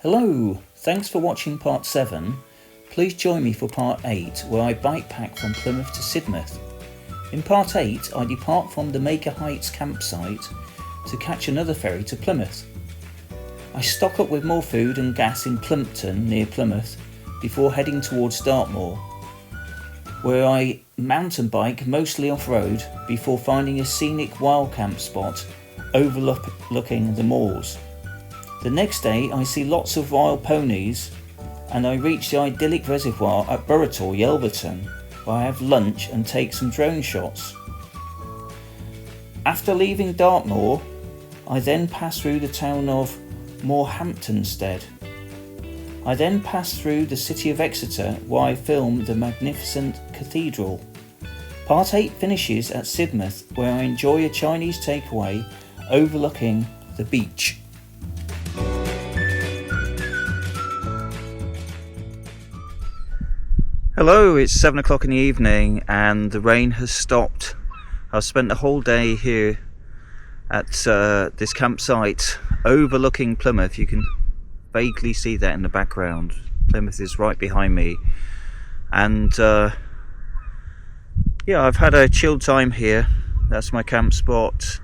Hello, thanks for watching part 7. Please join me for part 8 where I bike pack from Plymouth to Sidmouth. In part 8 I depart from the Maker Heights campsite to catch another ferry to Plymouth. I stock up with more food and gas in Plympton near Plymouth before heading towards Dartmoor, where I mountain bike mostly off-road before finding a scenic wild camp spot overlooking the moors. The next day I see lots of wild ponies and I reach the idyllic reservoir at Burrito, Yelverton, where I have lunch and take some drone shots. After leaving Dartmoor, I then pass through the town of Moretonhampatead. I then pass through the city of Exeter where I film the magnificent Cathedral. Part 8 finishes at Sidmouth where I enjoy a Chinese takeaway overlooking the beach. Hello, it's 7 o'clock in the evening and the rain has stopped. I've spent the whole day here at this campsite overlooking Plymouth. You can vaguely see that in the background. Plymouth is right behind me, and yeah, I've had a chill time here. That's my camp spot.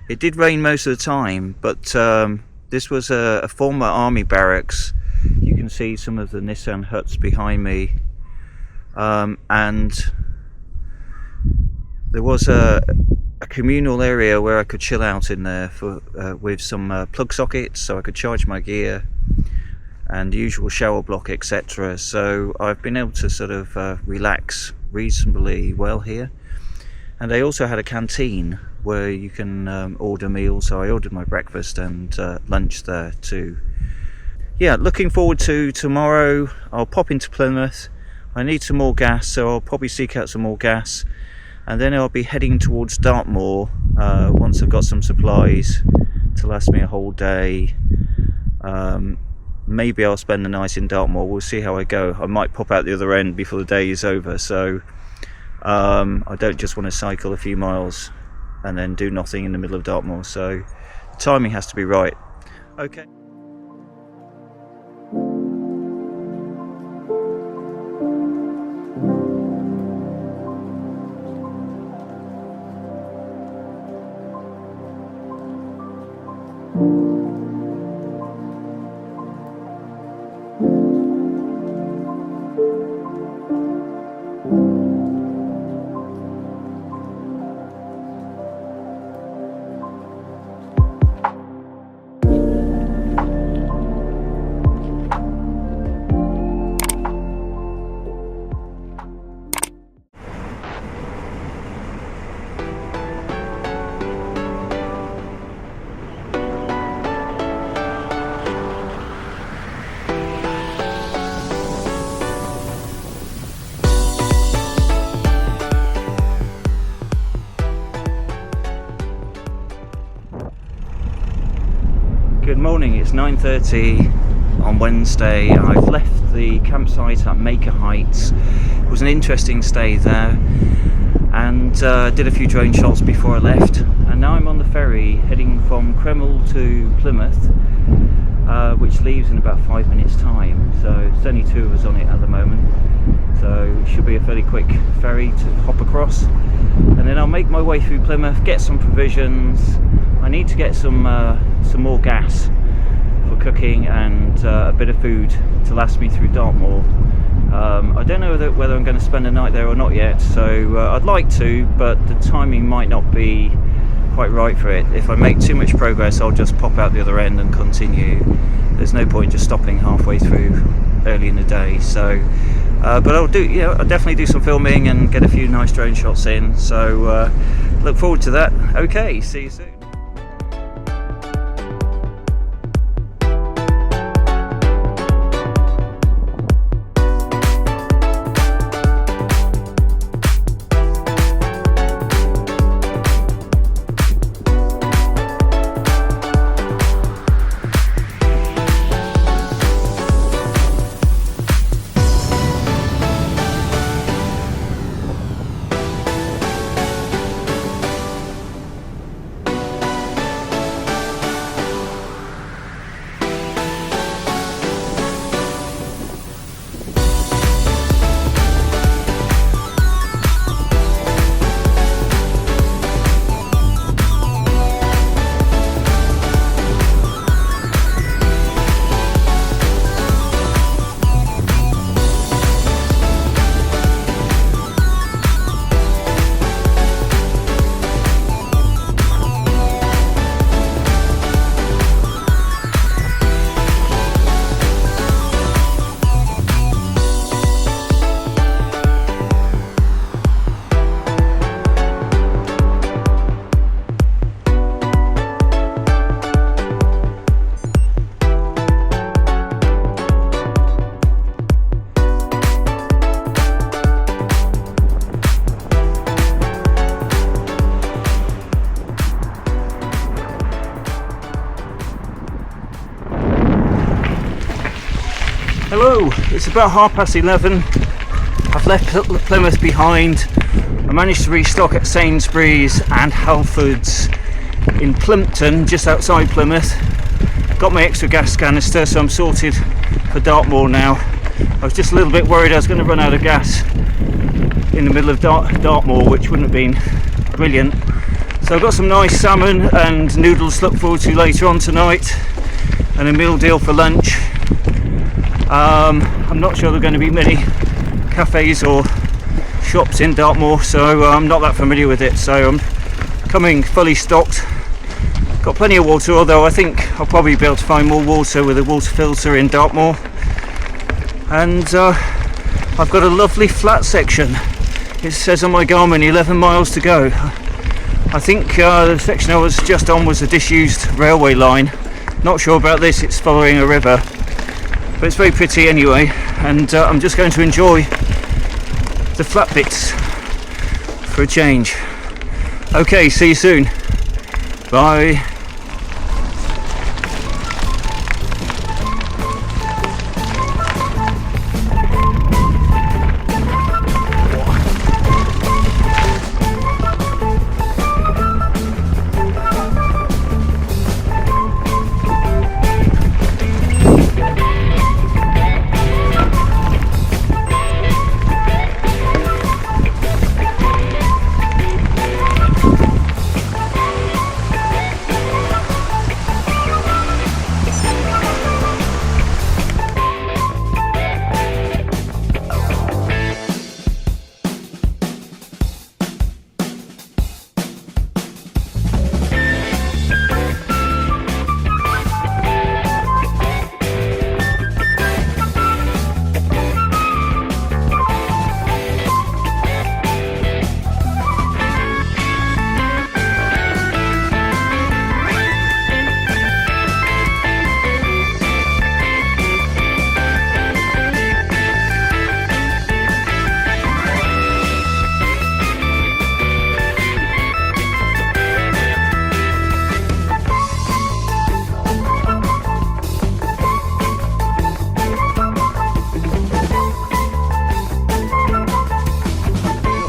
It did rain most of the time, but this was a former army barracks. You can see some of the Nissan huts behind me. And there was a communal area where I could chill out in there with some plug sockets so I could charge my gear and the usual shower block, etc. So I've been able to sort of relax reasonably well here. And they also had a canteen where you can order meals, so I ordered my breakfast and lunch there too. Yeah, looking forward to tomorrow. I'll pop into Plymouth. I need some more gas, so I'll probably seek out some more gas, and then I'll be heading towards Dartmoor once I've got some supplies to last me a whole day. Maybe I'll spend the night in Dartmoor. We'll see how I go. I might pop out the other end before the day is over, so I don't just want to cycle a few miles and then do nothing in the middle of Dartmoor, so the timing has to be right. Okay. Good morning, it's 9:30 on Wednesday. I've left the campsite at Maker Heights. It was an interesting stay there, and did a few drone shots before I left, and now I'm on the ferry heading from Cathedral to Plymouth, which leaves in about 5 minutes time, so there's only 2 of us on it at the moment, so it should be a fairly quick ferry to hop across, and then I'll make my way through Plymouth, get some provisions. I need to get some more gas for cooking and a bit of food to last me through Dartmoor. I don't know whether I'm going to spend the night there or not yet, so I'd like to, but the timing might not be quite right for it. If I make too much progress, I'll just pop out the other end and continue. There's no point just stopping halfway through early in the day. So, but I'll definitely do some filming and get a few nice drone shots in. So look forward to that. Okay, see you soon. Hello, it's about 11:30. I've left Plymouth behind. I managed to restock at Sainsbury's and Halfords in Plympton, just outside Plymouth. Got my extra gas canister, so I'm sorted for Dartmoor now. I was just a little bit worried I was going to run out of gas in the middle of Dartmoor, which wouldn't have been brilliant. So I've got some nice salmon and noodles to look forward to later on tonight, and a meal deal for lunch. I'm not sure there are going to be many cafes or shops in Dartmoor, so I'm not that familiar with it, so I'm coming fully stocked. Got plenty of water, although I think I'll probably be able to find more water with a water filter in Dartmoor. And I've got a lovely flat section. It says on my Garmin 11 miles to go. I think the section I was just on was a disused railway line. Not sure about this, it's following a river, but it's very pretty anyway, and I'm just going to enjoy the flat bits for a change. Okay, see you soon. Bye.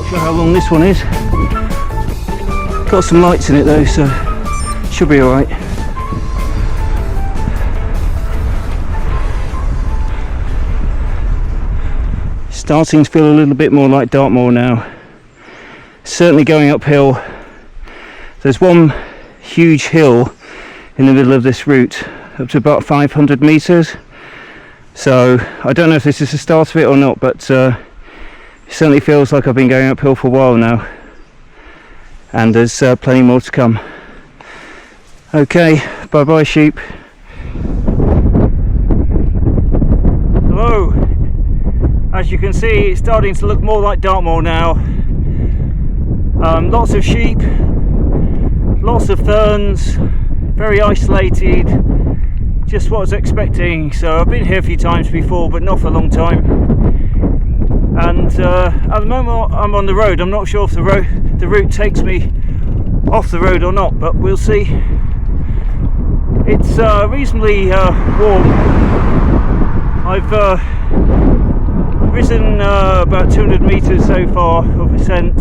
How long this one is. Got some lights in it though, so should be alright. Starting to feel a little bit more like Dartmoor now. Certainly going uphill. There's one huge hill in the middle of this route, up to about 500 metres. So I don't know if this is the start of it or not, but it certainly feels like I've been going uphill for a while now, and there's plenty more to come. Okay, bye bye sheep. Hello. As you can see, it's starting to look more like Dartmoor now. Lots of sheep, lots of ferns, very isolated, just what I was expecting. So I've been here a few times before, but not for a long time. And at the moment I'm on the road. I'm not sure if the route takes me off the road or not, but we'll see. It's reasonably warm. I've risen about 200 metres so far of ascent,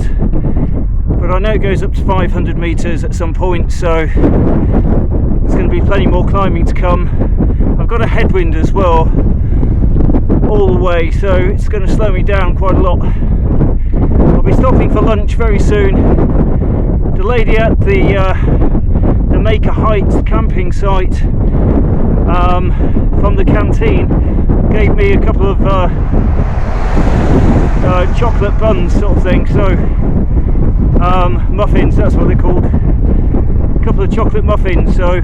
but I know it goes up to 500 metres at some point, so there's going to be plenty more climbing to come. I've got a headwind as well all the way, so it's going to slow me down quite a lot. I'll be stopping for lunch very soon. The lady at the Maker Heights camping site from the canteen gave me a couple of chocolate buns sort of thing, so muffins, that's what they're called. A couple of chocolate muffins, so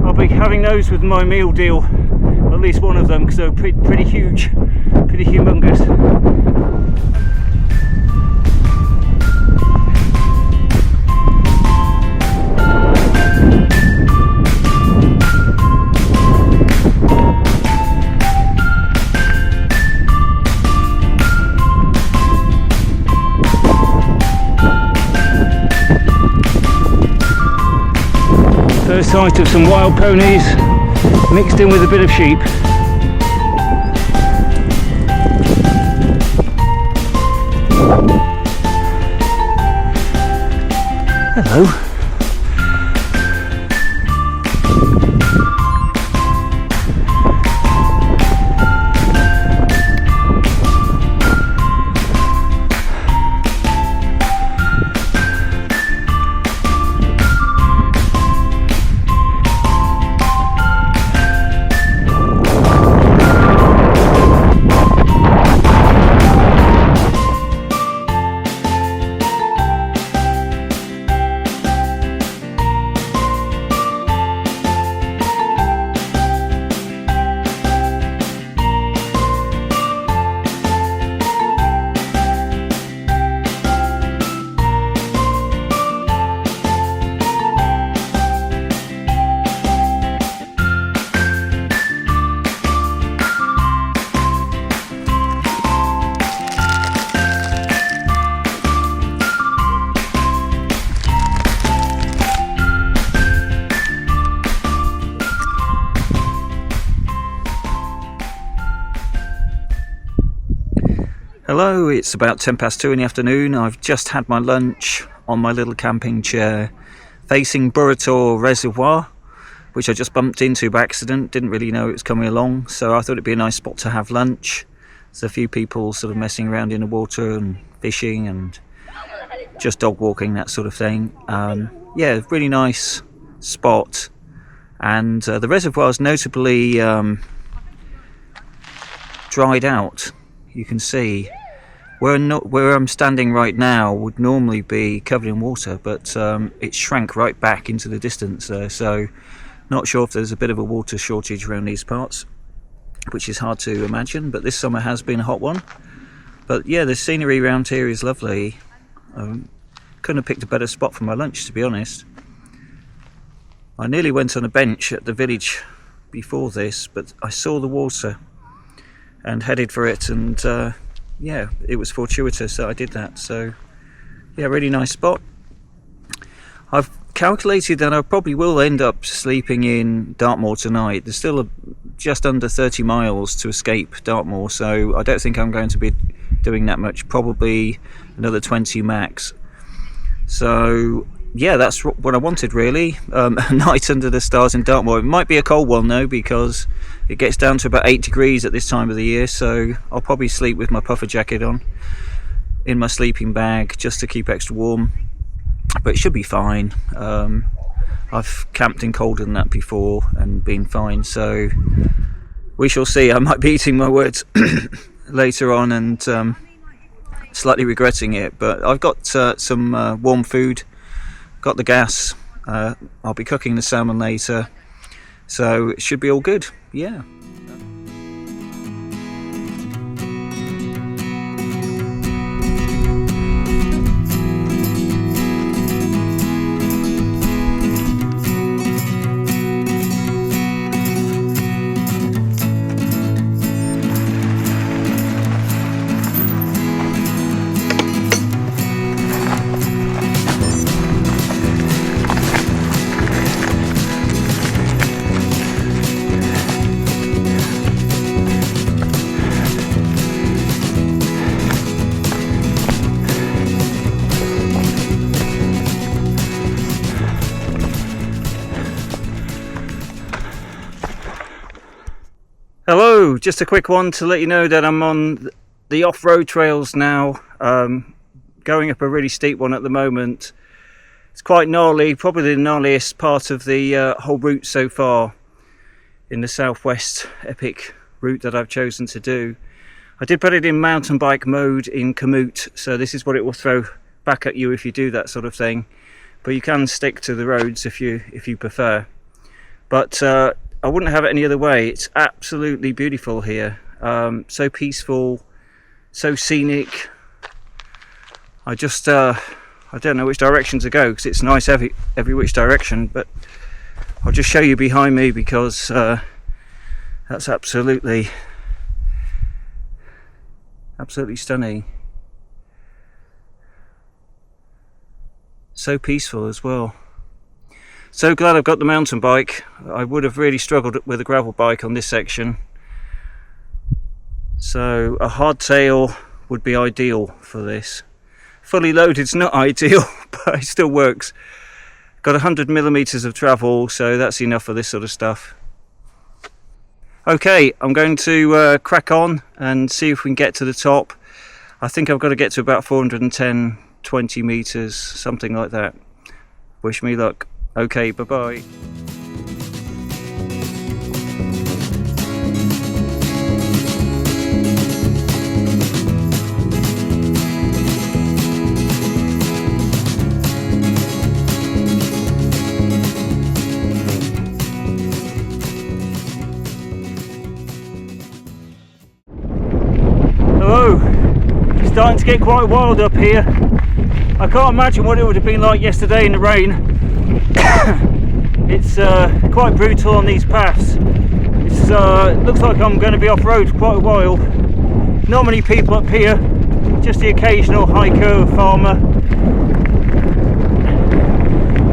I'll be having those with my meal deal, at least one of them, because they're pretty huge, pretty humongous. First sight of some wild ponies mixed in with a bit of sheep. Hello. Hello, it's about 2:10 in the afternoon. I've just had my lunch on my little camping chair facing Burrito Reservoir, which I just bumped into by accident. Didn't really know it was coming along, so I thought it'd be a nice spot to have lunch. There's a few people sort of messing around in the water and fishing and just dog walking, that sort of thing. Yeah, really nice spot. And the reservoir is notably dried out. You can see where I'm standing right now would normally be covered in water, but it shrank right back into the distance there, so not sure if there's a bit of a water shortage around these parts, which is hard to imagine, but this summer has been a hot one. But yeah, the scenery around here is lovely. Couldn't have picked a better spot for my lunch, to be honest. I nearly went on a bench at the village before this, but I saw the water and headed for it, and yeah, it was fortuitous that I did that. So yeah, really nice spot. I've calculated that I probably will end up sleeping in Dartmoor tonight. There's still just under 30 miles to escape Dartmoor, so I don't think I'm going to be doing that much, probably another 20 max. So yeah, that's what I wanted really. A night under the stars in Dartmoor. It might be a cold one though, because it gets down to about 8 degrees at this time of the year, so I'll probably sleep with my puffer jacket on in my sleeping bag just to keep extra warm, but it should be fine. I've camped in colder than that before and been fine, so we shall see. I might be eating my words later on and slightly regretting it, but I've got some warm food, got the gas. I'll be cooking the salmon later, so it should be all good. Yeah. Hello, just a quick one to let you know that I'm on the off-road trails now, going up a really steep one at the moment. It's quite gnarly, probably the gnarliest part of the whole route so far in the southwest epic route that I've chosen to do. I did put it in mountain bike mode in commute, so this is what it will throw back at you if you do that sort of thing, but you can stick to the roads if you prefer. But I wouldn't have it any other way. It's absolutely beautiful here, so peaceful, so scenic. I just I don't know which direction to go because it's nice every which direction, but I'll just show you behind me because that's absolutely stunning. So peaceful as well. So glad I've got the mountain bike. I would have really struggled with a gravel bike on this section. So a hardtail would be ideal for this. Fully loaded's not ideal, but it still works. Got 100mm of travel, so that's enough for this sort of stuff. Okay, I'm going to crack on and see if we can get to the top. I think I've got to get to about 410, 20 meters, something like that. Wish me luck. Okay, bye-bye. Hello, it's starting to get quite wild up here. I can't imagine what it would have been like yesterday in the rain. It's quite brutal on these paths. It looks like I'm going to be off-road for quite a while. Not many people up here, just the occasional hiker or farmer.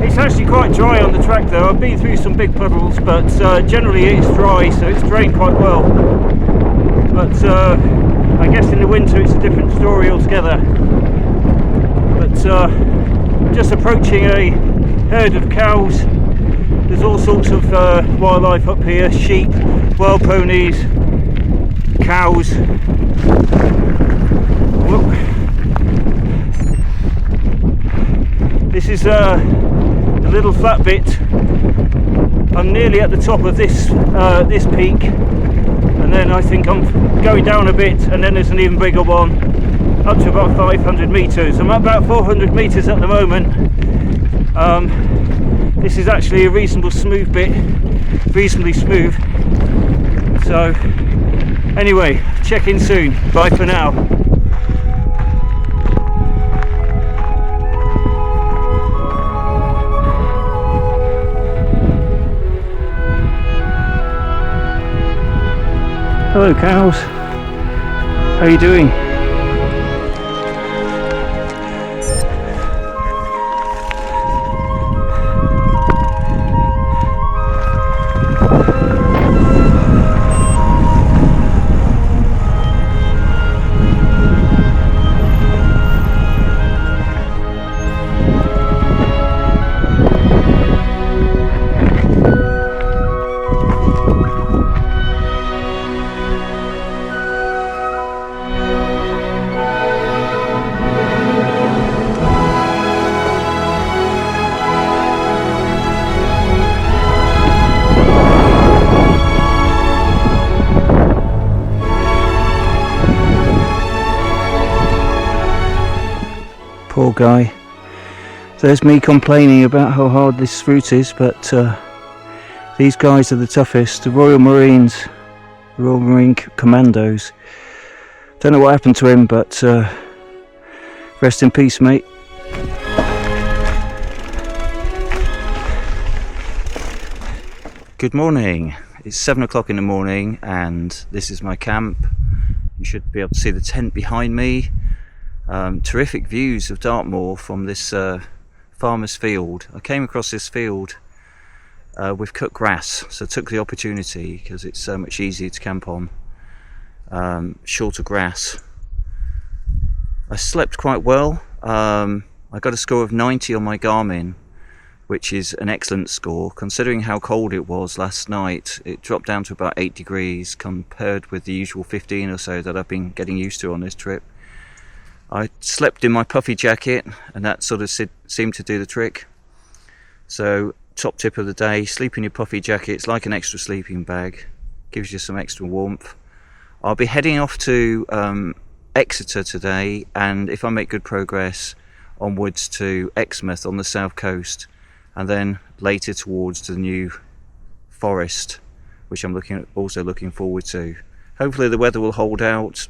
It's actually quite dry on the track though. I've been through some big puddles, but generally it's dry, so it's drained quite well. But I guess in the winter it's a different story altogether. But just approaching a herd of cows. There's all sorts of wildlife up here: sheep, wild ponies, cows. Whoop. This is a little flat bit. I'm nearly at the top of this this peak, and then I think I'm going down a bit, and then there's an even bigger one up to about 500 meters. I'm at about 400 meters at the moment. This is actually a reasonably smooth bit, reasonably smooth. So anyway, check in soon. Bye for now. Hello cows, how are you doing? Poor guy. There's me complaining about how hard this route is, but these guys are the toughest. The Royal Marines, Royal Marine Commandos. Don't know what happened to him, but rest in peace, mate. Good morning. It's 7 o'clock in the morning, and this is my camp. You should be able to see the tent behind me. Terrific views of Dartmoor from this farmer's field. I came across this field with cut grass, so I took the opportunity because it's so much easier to camp on. Shorter grass. I slept quite well. I got a score of 90 on my Garmin, which is an excellent score considering how cold it was last night. It dropped down to about 8 degrees compared with the usual 15 or so that I've been getting used to on this trip. I slept in my puffy jacket, and that sort of seemed to do the trick. So, top tip of the day, sleep in your puffy jacket. It's like an extra sleeping bag, gives you some extra warmth. I'll be heading off to Exeter today, and if I make good progress, onwards to Exmouth on the south coast, and then later towards the New Forest, which I'm also looking forward to. Hopefully the weather will hold out.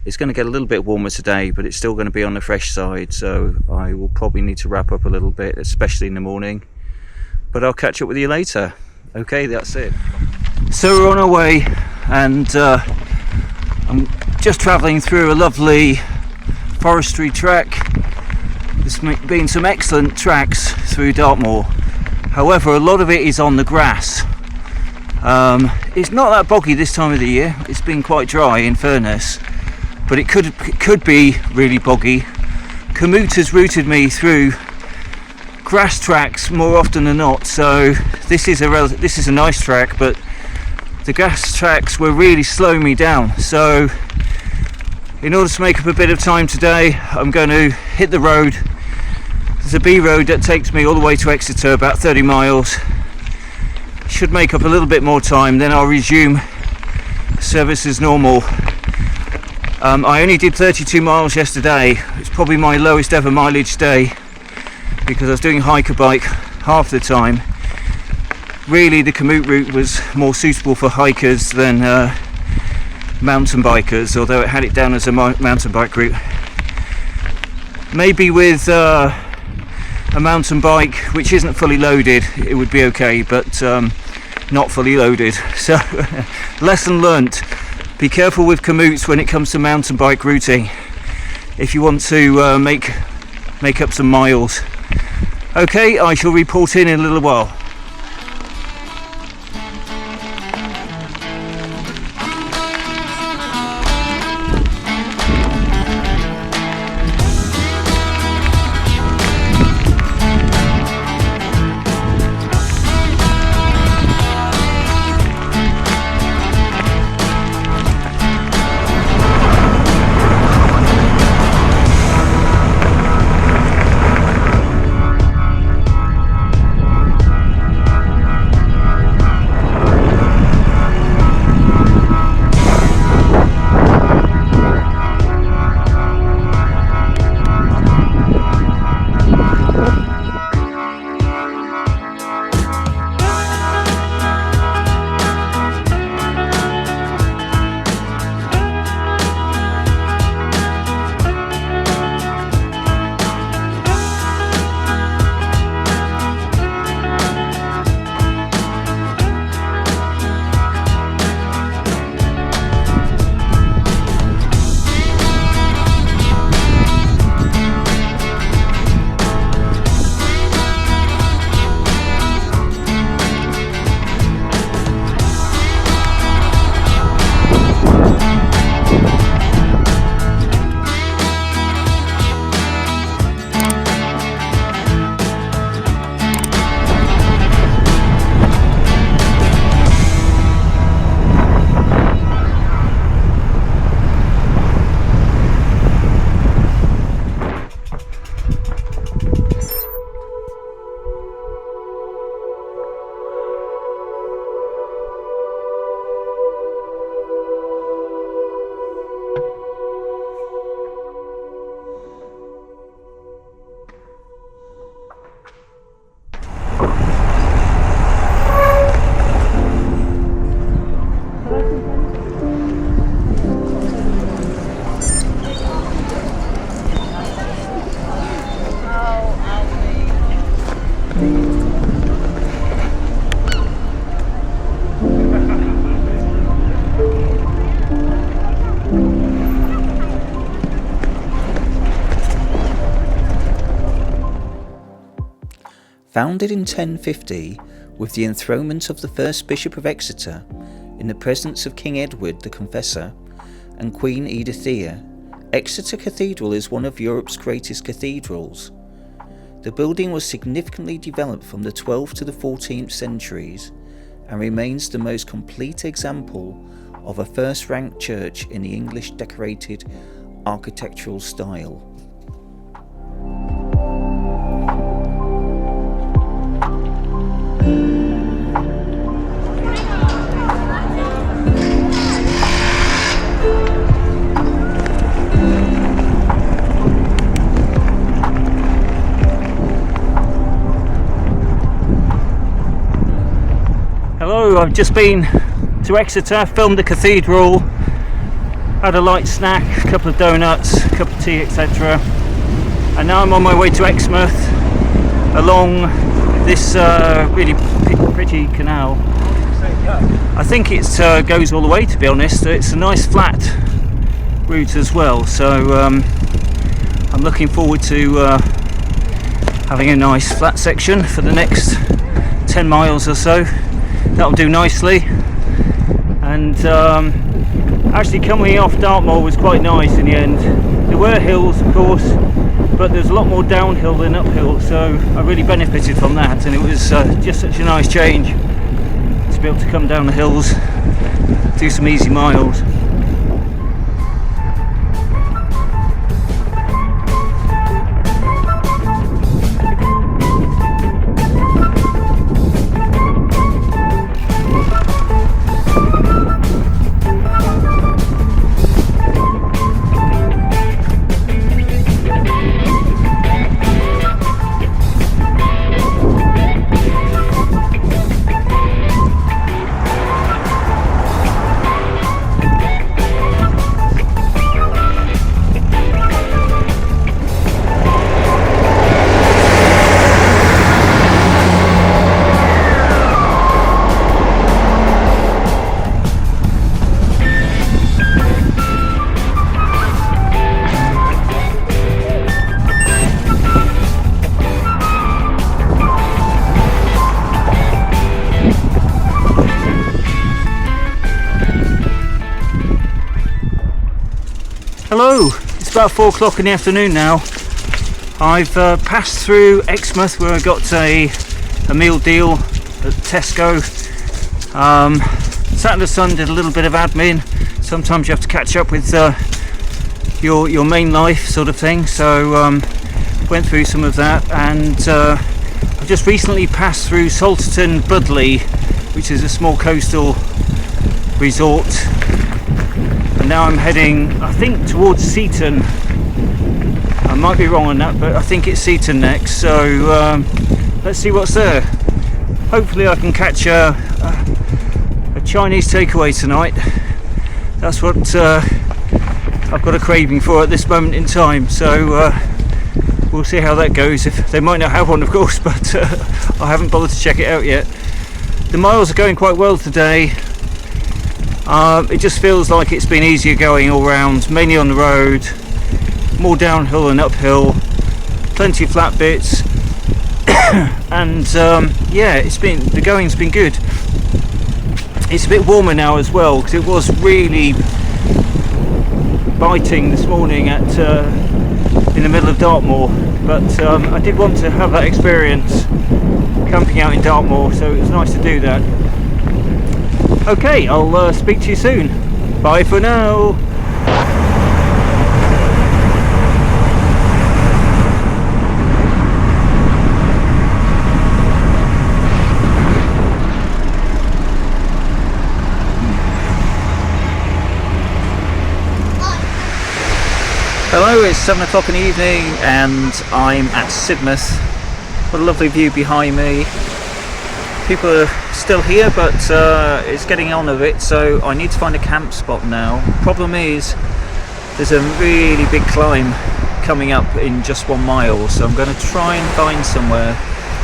It's going to get a little bit warmer today, but it's still going to be on the fresh side, so I will probably need to wrap up a little bit, especially in the morning. But I'll catch up with you later. Okay, that's it. So we're on our way, and I'm just travelling through a lovely forestry track. There's been some excellent tracks through Dartmoor. However, a lot of it is on the grass. It's not that boggy this time of the year. It's been quite dry, in fairness. but it could be really boggy. Commuters routed me through grass tracks more often than not, so this is a nice track, but the grass tracks were really slowing me down. So in order to make up a bit of time today, I'm going to hit the road. There's a B road that takes me all the way to Exeter, about 30 miles. Should make up a little bit more time, then I'll resume service as normal. I only did 32 miles yesterday. It's probably my lowest ever mileage day because I was doing hiker bike half the time. Really, the commute route was more suitable for hikers than mountain bikers, although it had it down as a mountain bike route. Maybe with a mountain bike which isn't fully loaded it would be okay, but not fully loaded. So lesson learnt: be careful with commutes when it comes to mountain bike routing if you want to make up some miles. Okay, I shall report in a little while. Founded in 1050 with the enthronement of the first Bishop of Exeter in the presence of King Edward the Confessor and Queen Edithia, Exeter Cathedral is one of Europe's greatest cathedrals. The building was significantly developed from the 12th to the 14th centuries and remains the most complete example of a first-rank church in the English decorated architectural style. Hello, I've just been to Exeter, filmed the cathedral, had a light snack, a couple of donuts, a cup of tea, etc. And now I'm on my way to Exeter along this really pretty canal. I think it goes all the way, to be honest. It's a nice flat route as well, so I'm looking forward to having a nice flat section for the next 10 miles or so. That'll do nicely, and actually coming off Dartmoor was quite nice in the end. There were hills, of course, but there's a lot more downhill than uphill, so I really benefited from that, and it was just such a nice change to be able to come down the hills, do some easy miles. Hello, it's about 4 o'clock in the afternoon now. I've passed through Exeter where I got a meal deal at Tesco. Sat in the sun, did a little bit of admin. Sometimes you have to catch up with your main life sort of thing, so went through some of that, and I've just recently passed through Salterton Budleigh, which is a small coastal resort. And now I'm heading, I think, towards Seaton. I might be wrong on that, but I think it's Seaton next. So let's see what's there. Hopefully I can catch a Chinese takeaway tonight. That's what I've got a craving for at this moment in time. So we'll see how that goes. If they might not have one, of course, but I haven't bothered to check it out yet. The miles are going quite well today. It just feels like it's been easier going all round, mainly on the road, more downhill than uphill, plenty of flat bits, and yeah, the going's been good. It's a bit warmer now as well, because it was really biting this morning at in the middle of Dartmoor, but I did want to have that experience camping out in Dartmoor, so it was nice to do that. Okay, I'll speak to you soon. Bye for now. Hello, it's 7 o'clock in the evening and I'm at Sidmouth. What a lovely view behind me. People are still here, but it's getting on a bit, so I need to find a camp spot now. Problem is, there's a really big climb coming up in just 1 mile, so I'm going to try and find somewhere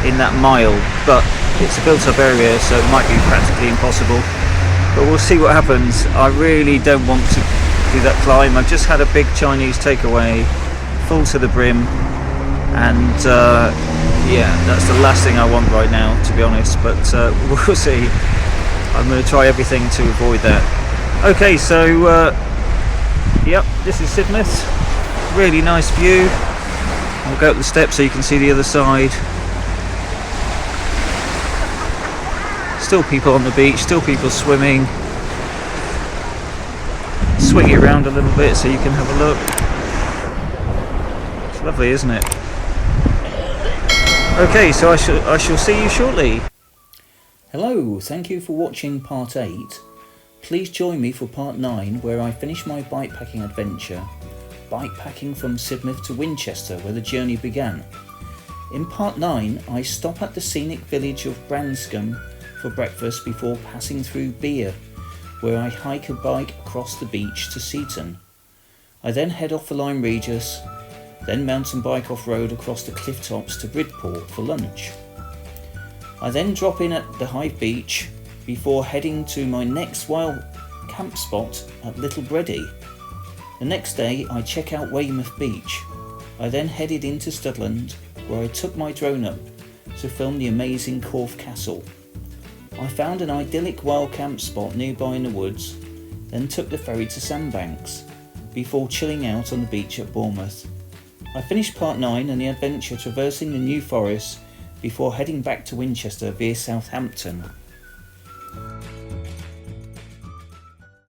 in that mile, but it's a built-up area, so it might be practically impossible. But we'll see what happens. I really don't want to do that climb. I've just had a big Chinese takeaway, full to the brim, and yeah, that's the last thing I want right now, to be honest, but we'll see. I'm going to try everything to avoid that. Okay, so yep, this is Sidmouth. Really nice view. I'll go up the steps so you can see the other side. Still people on the beach, still people swimming. Swing it around a little bit so you can have a look. It's lovely, isn't it? Okay, so I shall see you shortly. Hello, thank you for watching part 8. Please join me for part 9, where I finish my bikepacking adventure, bikepacking from Sidmouth to Winchester, where the journey began. In part 9, I stop at the scenic village of Branscombe for breakfast before passing through Beer, where I hike a bike across the beach to Seaton. I then head off for Lyme Regis, then mountain bike off-road across the cliff tops to Bridport for lunch. I then drop in at the Hive Beach before heading to my next wild camp spot at Little Breddy. The next day I check out Weymouth Beach. I then headed into Studland, where I took my drone up to film the amazing Corfe Castle. I found an idyllic wild camp spot nearby in the woods, then took the ferry to Sandbanks, before chilling out on the beach at Bournemouth. I finished part 9 and the adventure traversing the New Forest before heading back to Winchester via Southampton.